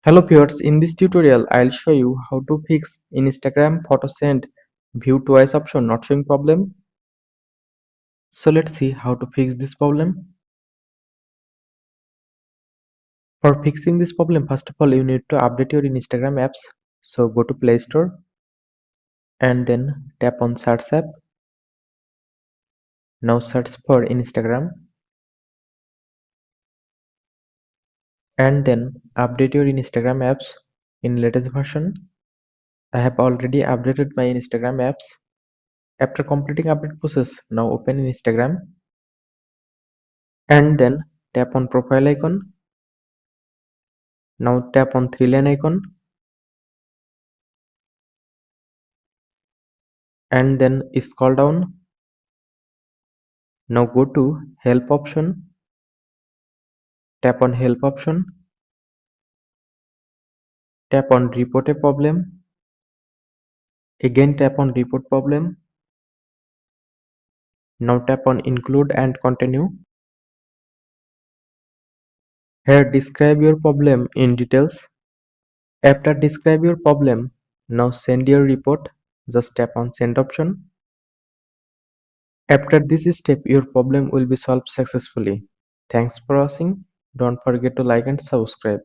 Hello viewers, in this tutorial I'll show you how to fix Instagram photo send view twice option not showing problem. So let's see how to fix this problem. For fixing this problem, first of all you need to update your Instagram apps. So go to Play Store and then tap on search app. Now search for Instagram and then update your Instagram apps in latest version. I have already updated my Instagram apps. After completing update process, now open Instagram and then tap on profile icon. Now tap on three line icon and then scroll down. Now go to help option. Tap on help option. Tap on report a problem. Again tap on report problem. Now tap on include and continue. Here describe your problem in details. After describe your problem, now send your report. Just tap on send option. After this step, your problem will be solved successfully. Thanks for watching. Don't forget to like and subscribe.